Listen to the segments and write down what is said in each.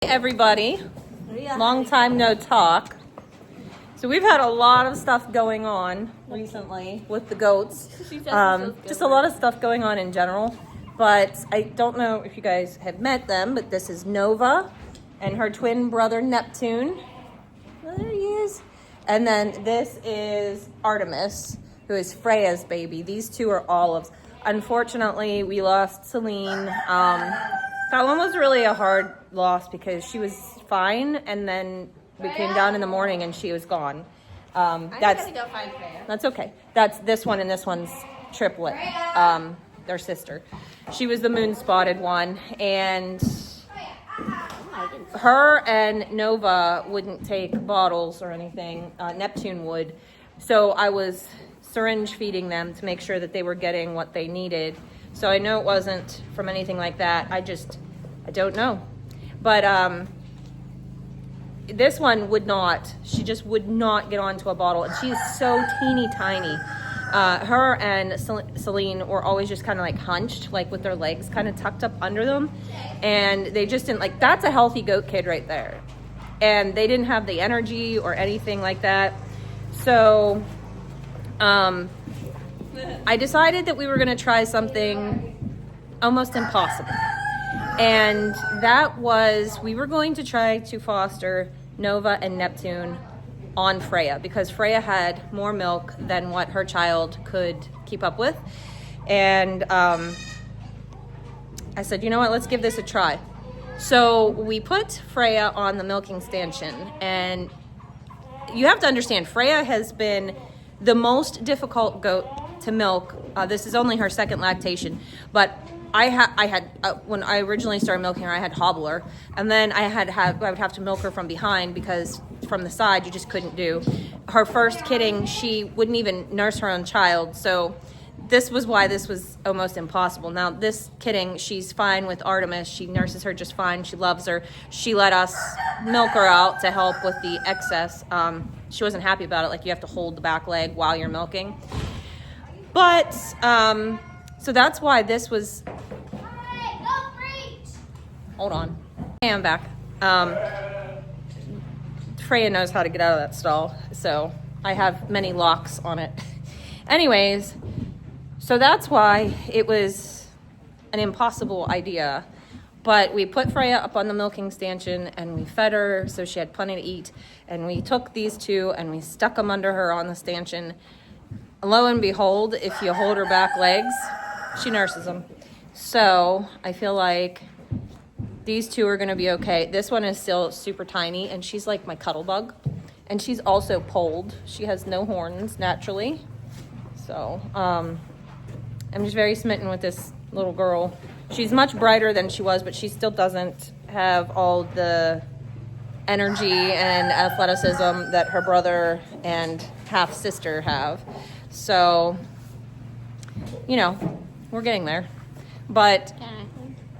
Everybody, long time no talk. So we've had a lot of stuff going on recently with the goats. Just a lot of stuff going on in general. But I don't know if you guys have met them, but this is Nova and her twin brother Neptune. Well, there he is. And then this is Artemis, who is Freya's baby. These two are olives. Unfortunately, we lost Celine. That one was really a hard loss because she was fine, and then we came down in the morning and she was gone. I'm gonna go find Freya. That's okay. That's this one, and this one's triplet. Their sister. She was the moon spotted one, and her and Nova wouldn't take bottles or anything. Neptune would, so I was syringe feeding them to make sure that they were getting what they needed. So I know it wasn't from anything like that. I don't know. But this one would not. She just would not get onto a bottle. And she is so teeny tiny. Her and Celine were always just kind of like hunched, like with their legs kind of tucked up under them. And they just didn't like, that's a healthy goat kid right there. And they didn't have the energy or anything like that. So I decided that we were going to try something almost impossible. And that was, we were going to try to foster Nova and Neptune on Freya, because Freya had more milk than what her child could keep up with. And I said, you know what, let's give this a try. So we put Freya on the milking stanchion, and you have to understand, Freya has been the most difficult goat to milk. This is only her second lactation, but I had when I originally started milking her, I had hobbler, and then I would have to milk her from behind because from the side you just couldn't do. Her first kidding, she wouldn't even nurse her own child, so this was why this was almost impossible. Now this kidding, she's fine with Artemis. She nurses her just fine. She loves her. She let us milk her out to help with the excess. She wasn't happy about it. Like, you have to hold the back leg while you're milking. But, so that's why this was... Hold on. I am back. Freya knows how to get out of that stall, so I have many locks on it. Anyways, so that's why it was an impossible idea. But we put Freya up on the milking stanchion and we fed her so she had plenty to eat. And we took these two and we stuck them under her on the stanchion. Lo and behold, if you hold her back legs, she nurses them. So I feel like these two are going to be okay. This one is still super tiny, and she's like my cuddle bug. And she's also polled. She has no horns naturally. So I'm just very smitten with this little girl. She's much brighter than she was, but she still doesn't have all the energy and athleticism that her brother and half sister have. So, you know, we're getting there. But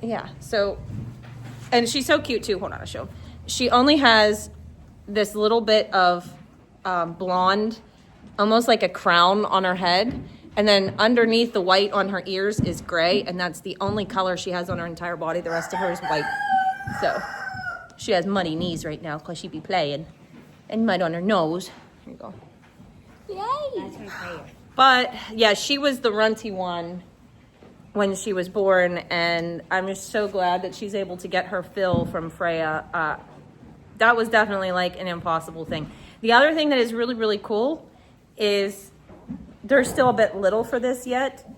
yeah, so, and she's so cute too. Hold on, I'll show. She only has this little bit of blonde, almost like a crown on her head. And then underneath the white on her ears is gray, and that's the only color she has on her entire body. The rest of her is white. So she has muddy knees right now because she be playing. And mud on her nose. Here you go. Yay! But yeah, she was the runty one when she was born, and I'm just so glad that she's able to get her fill from Freya. That was definitely like an impossible thing. The other thing that is really, really cool is they're still a bit little for this yet,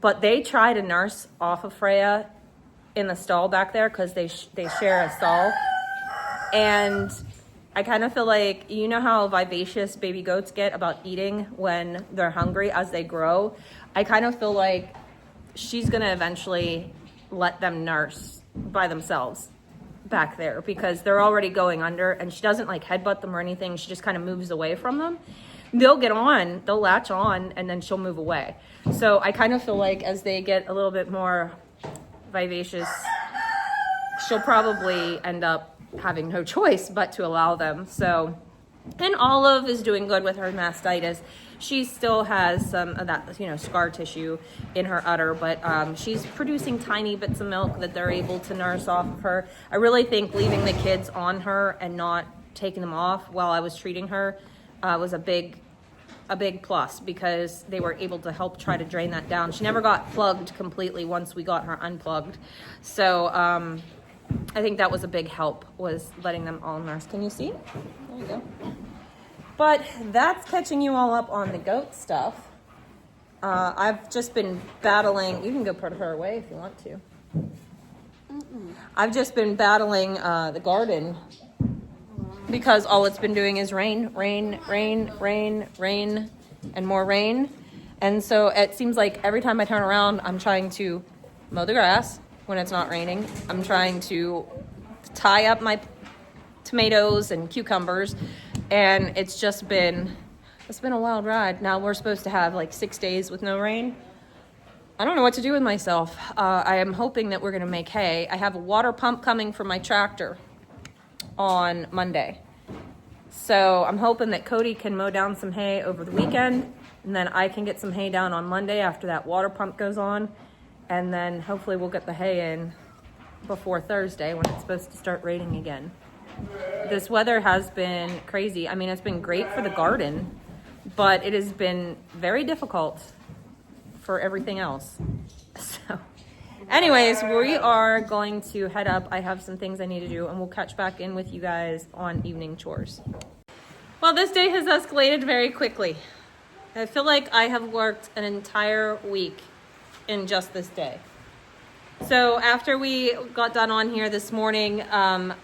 but they try to nurse off of Freya in the stall back there because they share a stall. And I kind of feel like, you know how vivacious baby goats get about eating when they're hungry as they grow? I kind of feel like she's going to eventually let them nurse by themselves back there because they're already going under, and she doesn't like headbutt them or anything. She just kind of moves away from them. They'll get on, they'll latch on, and then she'll move away. So I kind of feel like as they get a little bit more vivacious, she'll probably end up having no choice but to allow them. So And Olive is doing good with her mastitis. She still has some of that, scar tissue in her udder, but she's producing tiny bits of milk that they're able to nurse off of her. I really think leaving the kids on her and not taking them off while I was treating her was a big plus, because they were able to help try to drain that down. She never got plugged completely once we got her unplugged. So I think that was a big help, was letting them all nurse. Can you see? There you go. But that's catching you all up on the goat stuff. I've just been battling. You can go put her away if you want to. I've just been battling the garden because all it's been doing is rain, and more rain. And so it seems like every time I turn around, I'm trying to mow the grass when it's not raining. I'm trying to tie up my tomatoes and cucumbers, and it's been a wild ride. Now we're supposed to have like 6 days with no rain. I don't know what to do with myself. I am hoping that we're going to make hay. I have a water pump coming for my tractor on Monday. So I'm hoping that Cody can mow down some hay over the weekend, and then I can get some hay down on Monday after that water pump goes on. And then hopefully we'll get the hay in before Thursday when it's supposed to start raining again. This weather has been crazy. I mean, it's been great for the garden, but it has been very difficult for everything else. So anyways, we are going to head up. I have some things I need to do, and we'll catch back in with you guys on evening chores. Well, this day has escalated very quickly. I feel like I have worked an entire week in just this day. So after we got done on here this morning, I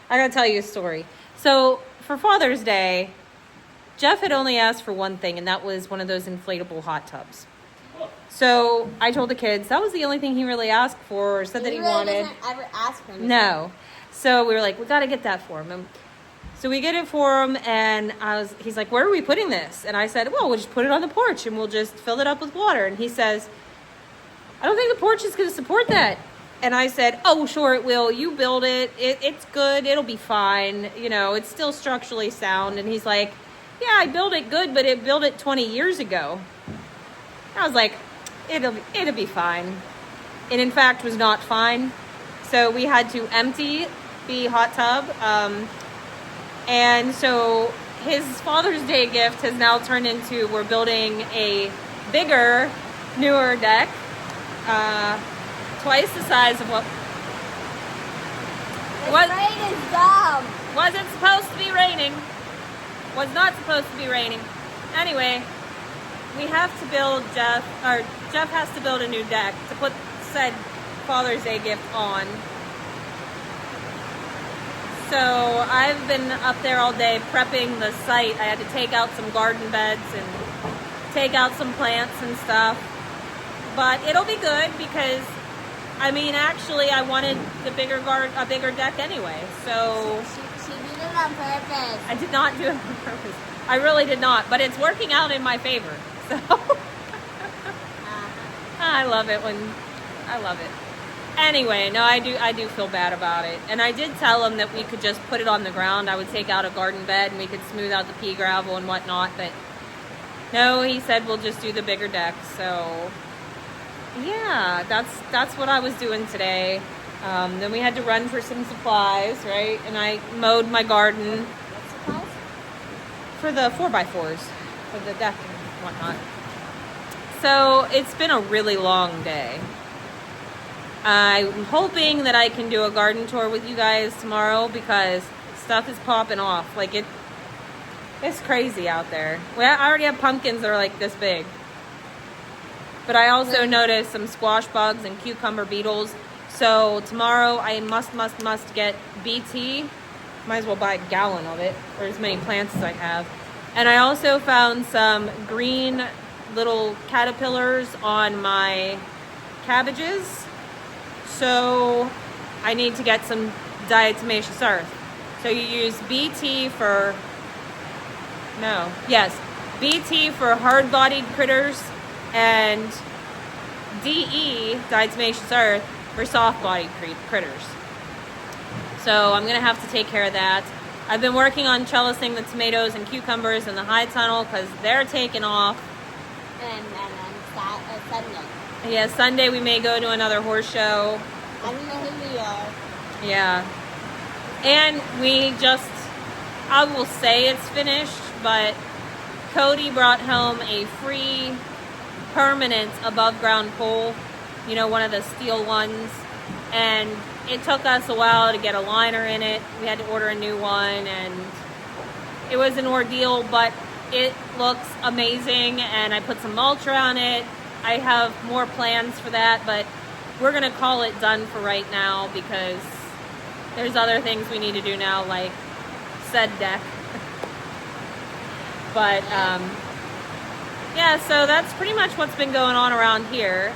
gotta tell you a story. So for Father's Day, Jeff had only asked for one thing, and that was one of those inflatable hot tubs. So I told the kids that was the only thing he really asked for, or said that he really wanted. Doesn't ever ask for anything. No. So we were like, we got to get that for him. And so we get it for him, and he's like, where are we putting this? And I said, well, we'll just put it on the porch, and we'll just fill it up with water. And he says, I don't think the porch is going to support that. And I said, oh, sure it will. You build it. It's good. It'll be fine. It's still structurally sound. And he's like, yeah, I built it good, but it built it 20 years ago. I was like, it'll be fine. It in fact was not fine. So we had to empty the hot tub. And so his Father's Day gift has now turned into, we're building a bigger, newer deck. Twice the size of what rain is dumb. Wasn't supposed to be raining. Was not supposed to be raining. Anyway, we have to build Jeff has to build a new deck to put said Father's Day gift on. So I've been up there all day prepping the site. I had to take out some garden beds and take out some plants and stuff. But it'll be good because, actually I wanted a bigger deck anyway. So She did it on purpose. I did not do it on purpose. I really did not, but it's working out in my favor. So I love it. Anyway, no, I do feel bad about it. And I did tell him that we could just put it on the ground. I would take out a garden bed and we could smooth out the pea gravel and whatnot. But no, he said we'll just do the bigger deck. So yeah, that's what I was doing today. Then we had to run for some supplies, right? And I mowed my garden. What supplies? For the 4x4s, for the deck and whatnot. So it's been a really long day. I'm hoping that I can do a garden tour with you guys tomorrow because stuff is popping off. Like it's crazy out there. I already have pumpkins that are like this big. But I also noticed some squash bugs and cucumber beetles. So tomorrow I must get BT. Might as well buy a gallon of it, or as many plants as I have. And I also found some green little caterpillars on my cabbages. So I need to get some diatomaceous earth. So you use BT for hard-bodied critters and DE, diatomaceous earth, for soft-bodied critters. So I'm going to have to take care of that. I've been working on trellising the tomatoes and cucumbers in the high tunnel because they're taking off. And Sunday. Yeah, Sunday we may go to another horse show. I don't know who we are. Yeah. And we just, I will say it's finished, but Cody brought home a free permanent above ground pole, you know, one of the steel ones. And it took us a while to get a liner in it. We had to order a new one, and it was an ordeal, but it looks amazing. And I put some mulch around it. I have more plans for that, but we're gonna call it done for right now because there's other things we need to do now, like said deck. But yeah, so that's pretty much what's been going on around here.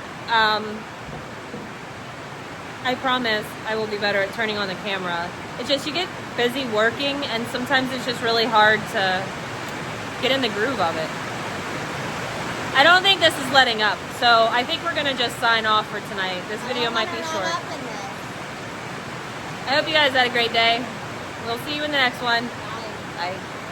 I promise I will be better at turning on the camera. It's just you get busy working, and sometimes it's just really hard to get in the groove of it. I don't think this is letting up, so I think we're gonna just sign off for tonight. This video might be short. I hope you guys had a great day. We'll see you in the next one. Bye. Bye.